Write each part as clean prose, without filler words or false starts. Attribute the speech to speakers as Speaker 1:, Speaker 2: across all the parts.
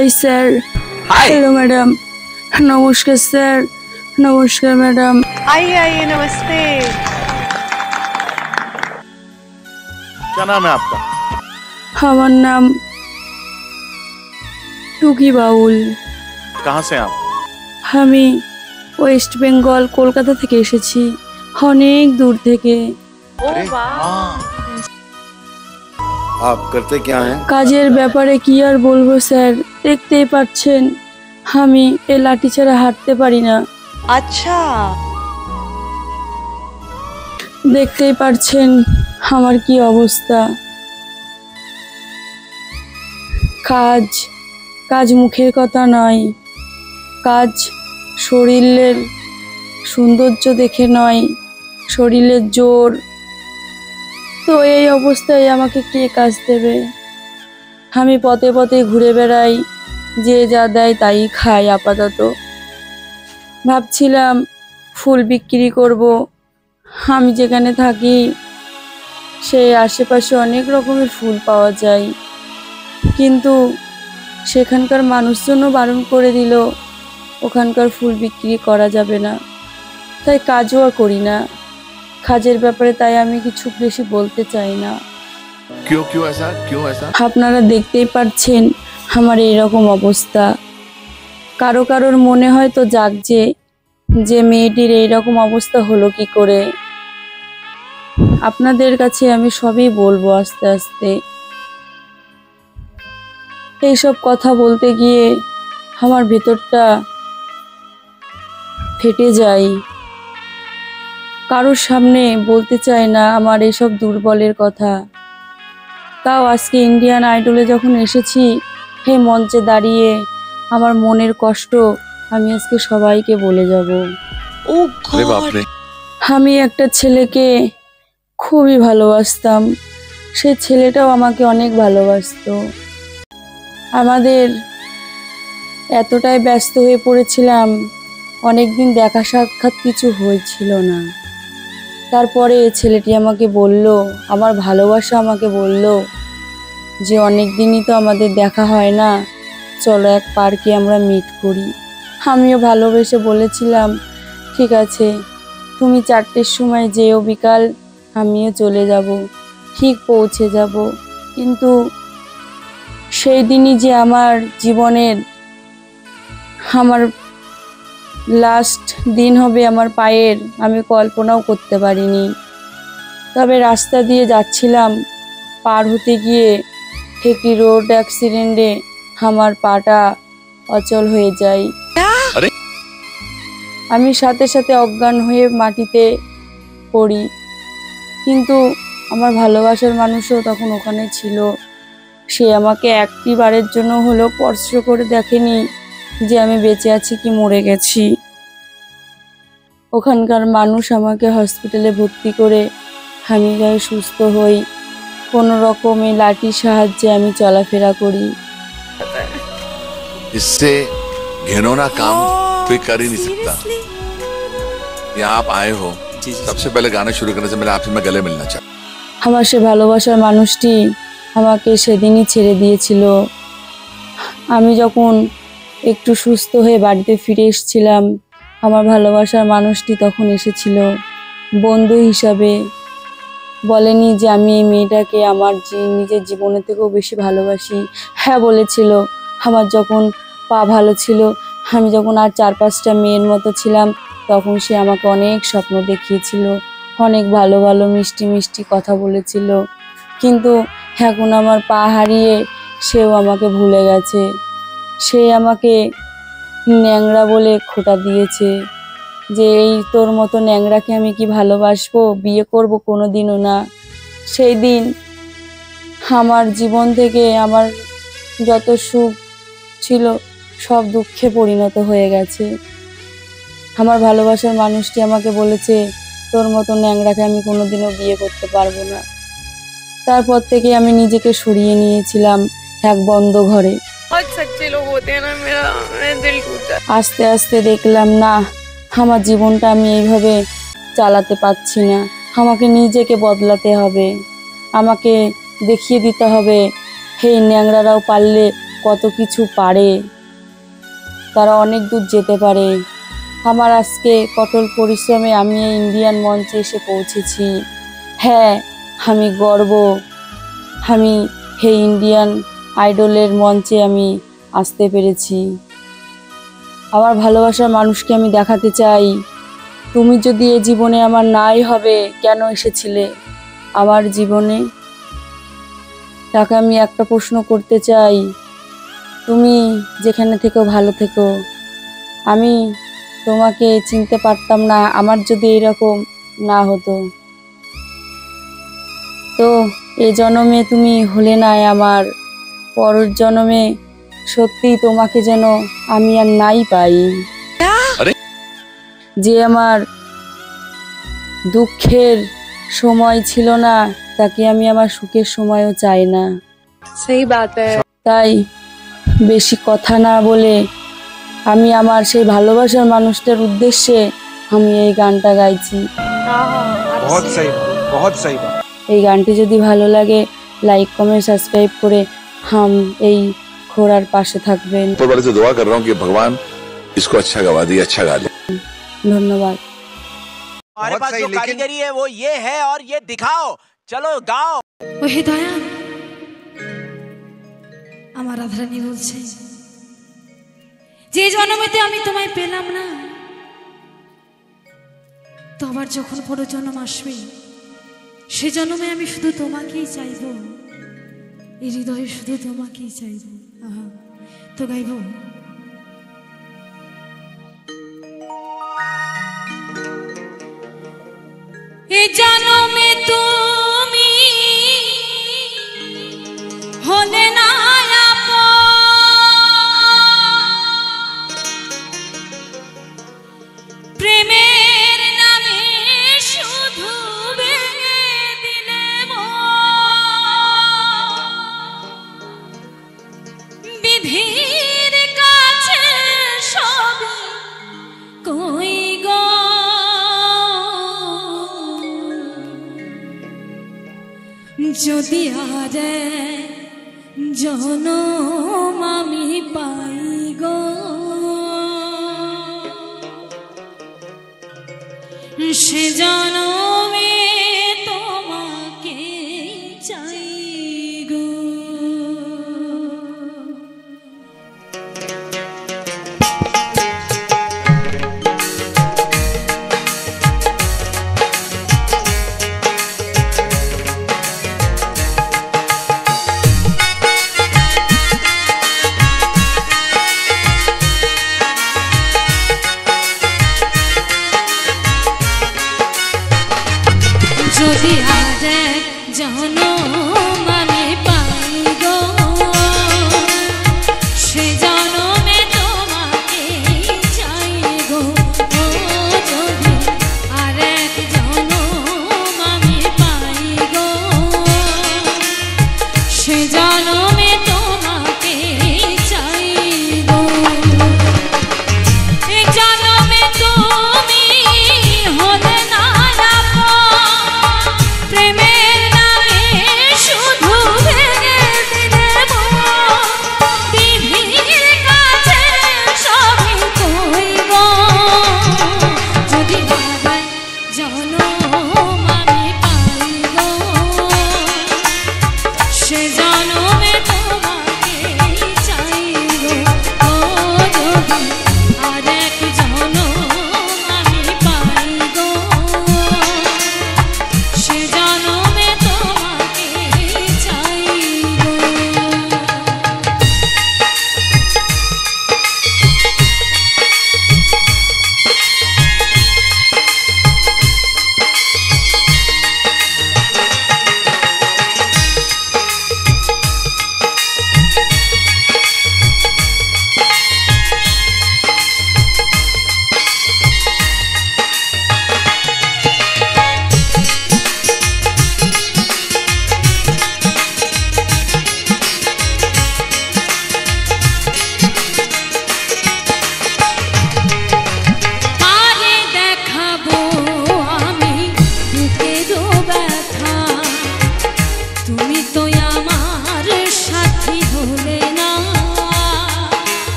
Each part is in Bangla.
Speaker 1: हाय सर।
Speaker 2: हाय।
Speaker 1: Hello madam. नमस्कार सर। नमस्कार मैडम।
Speaker 3: आइए आइए, नमस्ते।
Speaker 2: क्या नाम है आपका?
Speaker 1: हमार नाम টুকি বাউল।
Speaker 2: कहाँ से आप?
Speaker 1: আমি ওয়েস্ট বেঙ্গল কলকাতা থেকে এসেছি, অনেক দূর থেকে।
Speaker 2: अरे हाँ।
Speaker 4: आप करते क्या हैं?
Speaker 1: কাজের ব্যাপারে কি আর বলবো স্যার, দেখতেই পাচ্ছেন আমি এই লাঠি ছাড়া হাঁটতে পারি না।
Speaker 3: अच्छा,
Speaker 1: দেখতেই পাচ্ছেন আমার কি অবস্থা। কাজ কাজ মুখের কথা নয়, কাজ শরীরের সৌন্দর্য দেখে নয়, শরীরের জোর। তো এই অবস্থায় আমাকে কে কাজ দেবে? আমি পথে পথে ঘুরে বেড়াই, যে যা দেয় তাই খাই আপাতত। ভাবছিলাম ফুল বিক্রি করব। আমি যেখানে থাকি সেই আশেপাশে অনেক রকমের ফুল পাওয়া যায়, কিন্তু সেখানকার মানুষজনও বারণ করে দিল ওখানকার ফুল বিক্রি করা যাবে না। তাই কাজও আর করি না। কাজের ব্যাপারে তাই আমি কিছু বেশি বলতে চাই না।
Speaker 2: क्यों क्यों ऐसा क्यों ऐसा?
Speaker 1: আপনারা দেখতেই পাচ্ছেন আমার এইরকম অবস্থা। কারো কারোর মনে হয়তো জাগছে যে মেয়েটির এইরকম অবস্থা হলো কি করে। আপনাদের কাছে আমি সবই বলবো আস্তে আস্তে। এইসব কথা বলতে গিয়ে আমার ভেতরটা ফেটে যায়। কারোর সামনে বলতে চাই না আমার এইসব দুর্বলের কথা। তাও আজকে ইন্ডিয়ান আইডলে যখন এসেছি, হে মঞ্চে দাঁড়িয়ে আমার মনের কষ্ট আমি আজকে সবাইকে বলে যাব।
Speaker 3: ओ
Speaker 2: अरे बाप
Speaker 3: गॉड,
Speaker 2: रे।
Speaker 1: আমি একটা ছেলেকে খুবই ভালোবাসতাম, সেই ছেলেটাও আমাকে অনেক ভালোবাসতো। আমাদের এতটাই ব্যস্ত হয়ে পড়েছিলাম, অনেকদিন দেখা সাক্ষাৎ কিছু হয়েছিল না। তারপরে ছেলেটি আমাকে বলল, আমার ভালোবাসা আমাকে বলল যে অনেক দিনই তো আমাদের দেখা হয় না, চলো এক পার্কে আমরা মিট করি। আমিও ভালোবেসে বলেছিলাম ঠিক আছে, তুমি 4টের সময় যেও বিকাল, আমিও চলে যাব, ঠিক পৌঁছে যাব। কিন্তু সেই দিনই যে আমার জীবনের আমার লাস্ট দিন হবে আমার পায়ের, আমি কল্পনাও করতে পারিনি। তবে রাস্তা দিয়ে যাচ্ছিলাম, পার হতে গিয়ে একটি রোড অ্যাক্সিডেন্টে আমার পাটা অচল হয়ে যায়।
Speaker 2: আরে!
Speaker 1: আমি সাথে সাথে অজ্ঞান হয়ে মাটিতে পড়ি। কিন্তু আমার ভালোবাসার মানুষও তখন ওখানে ছিল। সে আমাকে একটি বারের জন্য হলেও স্পর্শ করে দেখেনি যে আমি বেঁচে আছি কি মরে গেছি। ওখানকার মানুষ আমাকে হসপিটালে ভর্তি করে আমি যাই সুস্থ হই। কোনো রকমে লাঠির সাহায্যে আমি চলাফেরা করি।
Speaker 2: इससे घिनौना काम कोई कर ही नहीं सकता। यहाँ आप आए हो, सबसे पहले गाना शुरू करने से पहले आपसे मैं गले मिलना चाहता हूँ।
Speaker 1: আমার সে ভালোবাসার মানুষটি আমাকে সেদিনই ছেড়ে দিয়েছিল। আমি যখন একটু সুস্থ হয়ে বাড়িতে ফিরে এসেছিলাম, আমার ভালোবাসার মানুষটি তখন এসেছিল বন্ধু হিসাবে। বলেনি যে আমি এই মেয়েটাকে আমার নিজের জীবনের থেকেও বেশি ভালোবাসি। হ্যাঁ বলেছিল, আমার যখন পা ভালো ছিল, আমি যখন আর 4-5টা মেয়ের মতো ছিলাম, তখন সে আমাকে অনেক স্বপ্ন দেখিয়েছিল, অনেক ভালো ভালো মিষ্টি মিষ্টি কথা বলেছিল। কিন্তু এখন আমার পা হারিয়ে সেও আমাকে ভুলে গেছে। সে আমাকে ন্যাংরা বলে খোঁটা দিয়েছে যে এই তোর মতো ন্যাংরাকে আমি কি ভালোবাসবো, বিয়ে করব কোনোদিনও না। সেই দিন আমার জীবন থেকে আমার যত সুখ ছিল সব দুঃখে পরিণত হয়ে গেছে। আমার ভালোবাসার মানুষটি আমাকে বলেছে তোর মতো ন্যাংরাকে আমি কোনোদিনও বিয়ে করতে পারবো না। তারপর থেকে আমি নিজেকে সরিয়ে নিয়েছিলাম এক বন্ধ ঘরে।
Speaker 5: बहुत सच्चे लोग होते हैं ना, मेरा दिल टूट जाता है।
Speaker 1: আস্তে আস্তে দেখলাম না, আমার জীবনটা আমি এইভাবে চালাতে পারছি না। আমাকে নিজেকে বদলাতে হবে, আমাকে দেখিয়ে দিতে হবে এই ন্যাংরারাও পারলে কত কিছু পারে, তারা অনেক দূর যেতে পারে। আমার আজকে কঠোর পরিশ্রমে আমি এই ইন্ডিয়ান মঞ্চে এসে পৌঁছেছি। হ্যাঁ, আমি গর্ব, আমি এই ইন্ডিয়ান আইডলের মঞ্চে আমি আসতে পেরেছি। আমার ভালোবাসার মানুষকে আমি দেখাতে চাই, তুমি যদি এ জীবনে আমার নাই হবে, কেন এসেছিলে আমার জীবনে? তাকে আমি একটা প্রশ্ন করতে চাই, তুমি যেখানে থেকো ভালো থেকো। আমি তোমাকে চিনতে পারতাম না আমার যদি এরকম না হতো। তো এই জন্মে তুমি হলে না আমার, পরের জন্মে সত্যি তোমাকে যেন আমি আর নাই পাই।
Speaker 2: আরে
Speaker 1: যে আমার দুঃখের সময় ছিল না, তাকে আমি আমার সুখের সময়ও চাই না।
Speaker 3: सही बात है।
Speaker 1: তাই বেশি কথা না বলে আমি আমার সেই ভালোবাসার মানুষটার উদ্দেশ্যে আমি এই গানটা গাইছি।
Speaker 4: बहुत सही बात, बहुत सही बात।
Speaker 1: এই গানটি যদি ভালো লাগে লাইক কমেন্ট সাবস্ক্রাইব করে এই খোড়ার পাশে থাকবেন।
Speaker 2: ऊपर वाले से दुआ कर रहा हूँ कि भगवान इसको अच्छा गवा दिए, अच्छा गा दे।
Speaker 1: ধন্যবাদ।
Speaker 6: हमारे
Speaker 4: बहुत
Speaker 6: पास
Speaker 4: सही,
Speaker 6: जो
Speaker 4: लेकिन-
Speaker 6: कारीगरी है वो ये है और ये दिखाओ, चलो गाओ।
Speaker 7: ওহে দয়া, আমার রাধারানী বলছে, যে জন্মেতে আমি তোমায় পেলাম না, তো আবার যখন পর জন্ম আসবে সে জন্মে আমি শুধু তোমাকেই চাইব, এই হৃদয়ে শুধু তোমাকেই চাইব। আহা, তো গাইব। এ জন্মে তুমি হলে না আপন, প্রেমের নামে শুধু ভেঙে দিলে বিধির কাছে সবই কই গো, যদি আর জনম আমি পাই গো, সে জনমে তোমাকে চাই গো।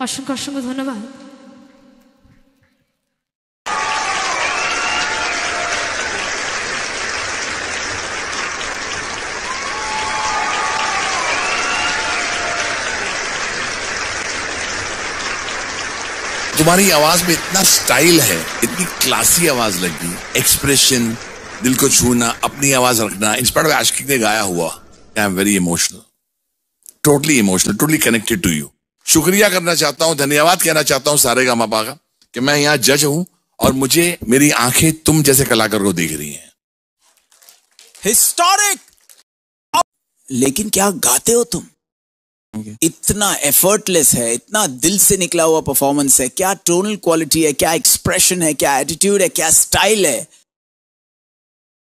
Speaker 7: অসংখ্য অসংখ্য ধন্যবাদ।
Speaker 2: तुम्हारी आवाज में इतना स्टाइल है, इतनी क्लासी आवाज लगी, एक्सप्रेशन, दिल को छूना, अपनी आवाज रखना, इंस्पायर्ड बाय आशिकी ने गाया हुआ। I am very emotional, totally connected to you. शुक्रिया करना चाहता हूं, धन्यवाद कहना चाहता हूं सारेगामापा का कि मैं यहाँ जज हूं और मुझे मेरी आंखें तुम जैसे कलाकार को देख रही हैं।
Speaker 6: हिस्टोरिक। लेकिन क्या गाते हो तुम? इतना एफर्टलेस है, इतना दिल से निकला हुआ परफॉर्मेंस है, क्या टोनल क्वालिटी है, क्या एक्सप्रेशन है, क्या एटीट्यूड है, क्या स्टाइल है।